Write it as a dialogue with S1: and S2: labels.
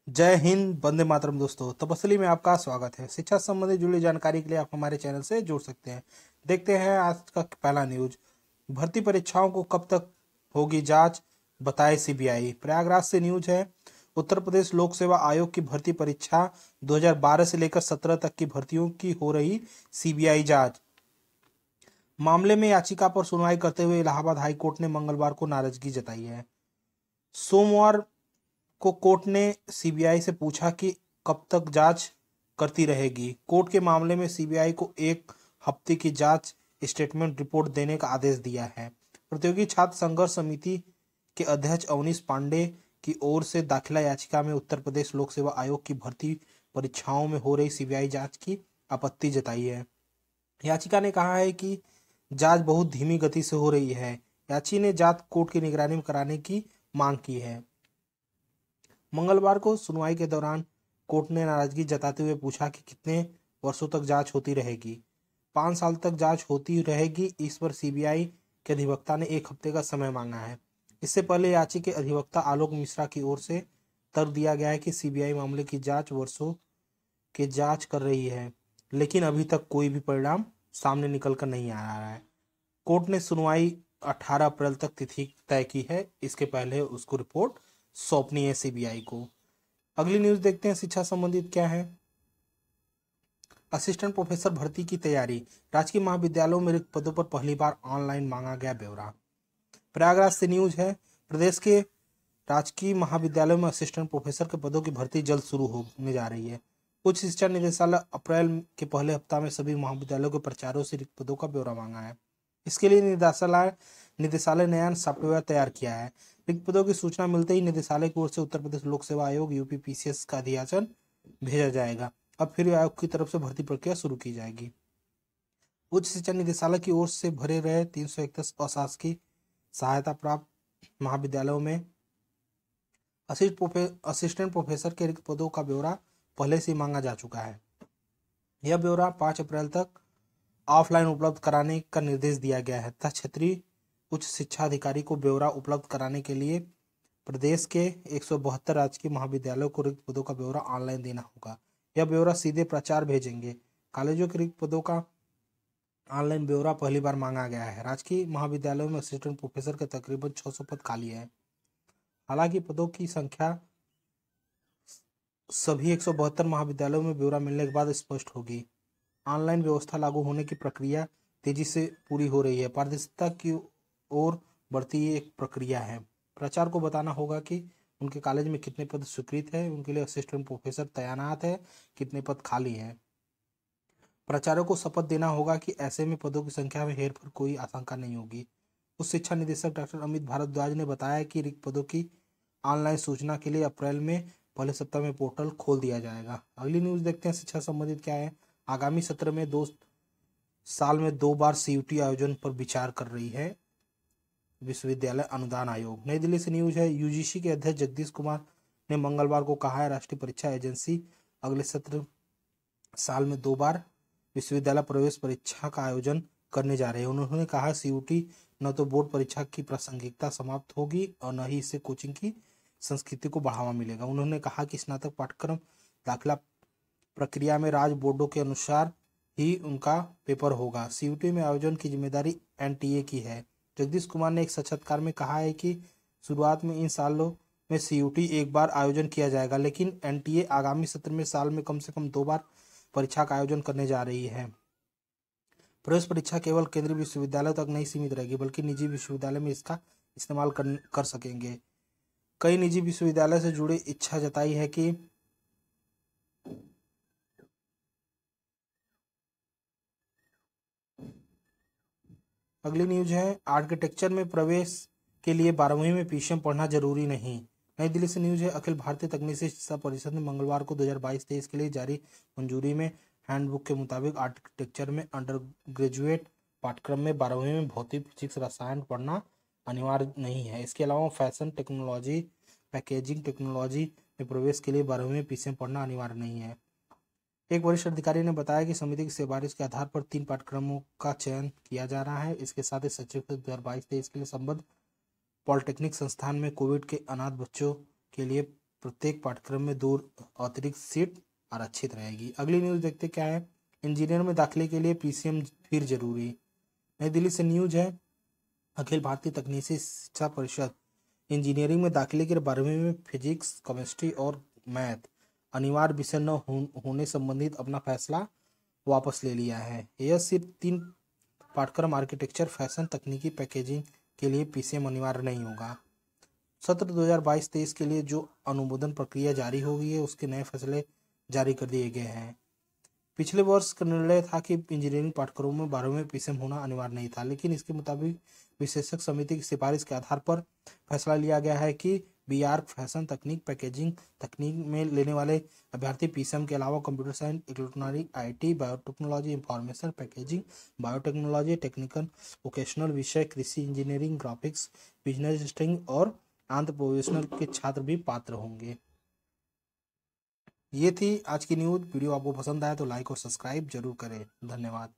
S1: जय हिंद, वंदे मातरम। दोस्तों, तपस्ली में आपका स्वागत है। शिक्षा संबंधी जुड़ी जानकारी के लिए आप हमारे चैनल से जुड़ सकते हैं। देखते हैं आज का पहला न्यूज। भर्ती परीक्षाओं को कब तक होगी जांच, बताए सीबीआई। प्रयागराज से न्यूज है। उत्तर प्रदेश लोक सेवा आयोग की भर्ती परीक्षा 2012 से लेकर 17 तक की भर्तियों की हो रही सीबीआई जांच। मामले में याचिका पर सुनवाई करते हुए इलाहाबाद हाई कोर्ट ने मंगलवार को नाराजगी जताई है। सोमवार को कोर्ट ने सीबीआई से पूछा कि कब तक जांच करती रहेगी। कोर्ट के मामले में सीबीआई को 1 हफ्ते की जांच स्टेटमेंट रिपोर्ट देने का आदेश दिया है। प्रतियोगी छात्र संघर्ष समिति के अध्यक्ष अवनीश पांडे की ओर से दाखिला याचिका में उत्तर प्रदेश लोक सेवा आयोग की भर्ती परीक्षाओं में हो रही सीबीआई जांच की आपत्ति जताई है। याचिका ने कहा है कि जांच बहुत धीमी गति से हो रही है। याची ने जांच कोर्ट की निगरानी में कराने की मांग की है। मंगलवार को सुनवाई के दौरान कोर्ट ने नाराजगी जताते हुए पूछा कि कितने वर्षों तक जांच होती रहेगी। 5 साल तक जांच होती रहेगी। इस पर सीबीआई के अधिवक्ता ने 1 हफ्ते का समय मांगा है। इससे पहले याची के अधिवक्ता आलोक मिश्रा की ओर से तर्क दिया गया है कि सीबीआई मामले की जांच वर्षों के जांच कर रही है, लेकिन अभी तक कोई भी परिणाम सामने निकल कर नहीं आ रहा है। कोर्ट ने सुनवाई 18 अप्रैल तक तिथि तय की है। इसके पहले उसको रिपोर्ट सौंपनी है सीबीआई को। अगली न्यूज देखते हैं शिक्षा संबंधित क्या है। असिस्टेंट प्रोफेसर भर्ती की तैयारी। राजकीय महाविद्यालयों में रिक्त पदों पर पहली बार ऑनलाइन मांगा गया ब्यौरा। प्रयागराज से न्यूज है। प्रदेश के राजकीय महाविद्यालयों में असिस्टेंट प्रोफेसर के पदों की भर्ती जल्द शुरू होने जा रही है। उच्च शिक्षा निदेशालय अप्रैल के पहले हफ्ता में सभी महाविद्यालयों के प्राचार्यों से रिक्त पदों का ब्यौरा मांगा है। इसके लिए निदेशालय नया सॉफ्टवेयर तैयार किया है। रिक्त पदों की सूचना मिलते ही निदेशालय की ओर से उत्तर प्रदेश लोक सेवा आयोग यूपीपीसीएस का अधियाचन भेजा जाएगा। अब फिर आयोग की तरफ से भर्ती प्रक्रिया शुरू की जाएगी। उच्च शिक्षा निदेशालय की ओर से भरे रहे 331 अशासकीय सहायता प्राप्त महाविद्यालयों में असिस्टेंट प्रोफेसर के रिक्त पदों का ब्यौरा पहले से मांगा जा चुका है। यह ब्यौरा 5 अप्रैल तक ऑफलाइन उपलब्ध कराने का निर्देश दिया गया है तथा क्षेत्रीय उच्च शिक्षा अधिकारी को ब्यौरा उपलब्ध कराने के लिए प्रदेश के 172 राजकीय महाविद्यालयों को रिक्त पदों का ब्यौरा ऑनलाइन देना होगा। यह ब्यौरा सीधे प्राचार्य भेजेंगे। कॉलेजों के रिक्त पदों का ऑनलाइन ब्यौरा पहली बार मांगा गया है। राजकीय महाविद्यालयों में असिस्टेंट प्रोफेसर के तकरीबन 600 पद खाली है। हालांकि पदों की संख्या सभी 172 महाविद्यालयों में ब्यौरा मिलने के बाद स्पष्ट होगी। ऑनलाइन व्यवस्था लागू होने की प्रक्रिया तेजी से पूरी हो रही है। पारदर्शिता की ओर बढ़ती एक प्रक्रिया है। प्राचार्य को बताना होगा कि उनके कॉलेज में कितने पद स्वीकृत है, उनके लिए असिस्टेंट प्रोफेसर तैनात है, कितने पद खाली हैं। प्राचार्यों को शपथ देना होगा कि ऐसे में पदों की संख्या में हेरफेर कोई आशंका नहीं होगी। उच्च शिक्षा निदेशक डॉक्टर अमित भारद्वाज ने बताया कि रिक्त पदों की ऑनलाइन सूचना के लिए अप्रैल में पहले सप्ताह में पोर्टल खोल दिया जाएगा। अगली न्यूज देखते हैं शिक्षा संबंधित क्या है। आगामी सत्र में 2 साल में 2 बार सीयूटी आयोजन पर विचार कर रही है विश्वविद्यालय अनुदान आयोग। नई दिल्ली से न्यूज है। यूजीसी के अध्यक्ष जगदीश कुमार ने मंगलवार को कहा है राष्ट्रीय परीक्षा एजेंसी अगले सत्र साल में 2 बार विश्वविद्यालय प्रवेश परीक्षा का आयोजन करने जा रहे हैं। उन्होंने कहा सीयूटी न तो बोर्ड परीक्षा की प्रासंगिकता समाप्त होगी और न ही इससे कोचिंग की संस्कृति को बढ़ावा मिलेगा। उन्होंने कहा कि स्नातक पाठ्यक्रम दाखिला प्रक्रिया में राज्य बोर्डों के अनुसार ही उनका पेपर होगा। सीयूटी में आयोजन की जिम्मेदारी एनटीए की है। जगदीश कुमार ने एक साक्षात्कार में कहा है कि शुरुआत में इन सालों में सीयूटी 1 बार आयोजन किया जाएगा, लेकिन एनटीए आगामी सत्र में साल में कम से कम 2 बार परीक्षा का आयोजन करने जा रही है। प्रवेश परीक्षा केवल केंद्रीय विश्वविद्यालय तक नहीं सीमित रहेगी, बल्कि निजी विश्वविद्यालय में इसका इस्तेमाल कर सकेंगे। कई निजी विश्वविद्यालय से जुड़े इच्छा जताई है कि अगली न्यूज है। आर्किटेक्चर में प्रवेश के लिए 12वीं में पीसीएम पढ़ना जरूरी नहीं। नई दिल्ली से न्यूज है। अखिल भारतीय तकनीकी शिक्षा परिषद ने मंगलवार को 2022-23 के लिए जारी मंजूरी में हैंडबुक के मुताबिक आर्किटेक्चर में अंडर ग्रेजुएट पाठ्यक्रम में 12वीं में भौतिक, फिजिक्स, रसायन पढ़ना अनिवार्य नहीं है। इसके अलावा फैशन टेक्नोलॉजी, पैकेजिंग टेक्नोलॉजी में प्रवेश के लिए 12वीं में पीसीएम पढ़ना अनिवार्य नहीं है। एक वरिष्ठ अधिकारी ने बताया कि समिति की सिफारिश के आधार पर 3 पाठ्यक्रमों का चयन किया जा रहा है। इसके साथ ही शैक्षणिक 2022-23 के लिए संबद्ध पॉलिटेक्निक संस्थान में कोविड के अनाथ बच्चों के लिए प्रत्येक पाठ्यक्रम में 2 अतिरिक्त सीट आरक्षित रहेगी। अगली न्यूज देखते क्या है। इंजीनियर में दाखिले के लिए पीसीएम फिर जरूरी। नई दिल्ली से न्यूज है। अखिल भारतीय तकनीकी शिक्षा परिषद इंजीनियरिंग में दाखिले के 12वीं में फिजिक्स, केमिस्ट्री और मैथ अनिवार्य विषय न होने संबंधित अपना फैसला वापस ले लिया है। यह सिर्फ 3 पाठ्यक्रम आर्किटेक्चर, फैशन, तकनीकी पैकेजिंग के लिए पीसीएम अनिवार्य नहीं होगा। सत्र 2022-23 के लिए जो अनुमोदन प्रक्रिया जारी हो गई है उसके नए फैसले जारी कर दिए गए हैं। पिछले वर्ष का निर्णय था कि इंजीनियरिंग पाठ्यक्रमों में 12वीं में पीसीएम होना अनिवार्य नहीं था, लेकिन इसके मुताबिक विशेषज्ञ समिति की सिफारिश के आधार पर फैसला लिया गया है कि बीआर, फैशन, तकनीक, पैकेजिंग तकनीक में लेने वाले अभ्यर्थी पीसीएम के अलावा computer science, electronic, IT, biotechnology, information packaging, biotechnology, technical vocational विषय, कृषि इंजीनियरिंग, ग्राफिक्स, बिजनेस स्टडिंग और आंध्र प्रोफेशनल के छात्र भी पात्र होंगे। ये थी आज की न्यूज। वीडियो आपको पसंद आया तो लाइक और सब्सक्राइब जरूर करें। धन्यवाद।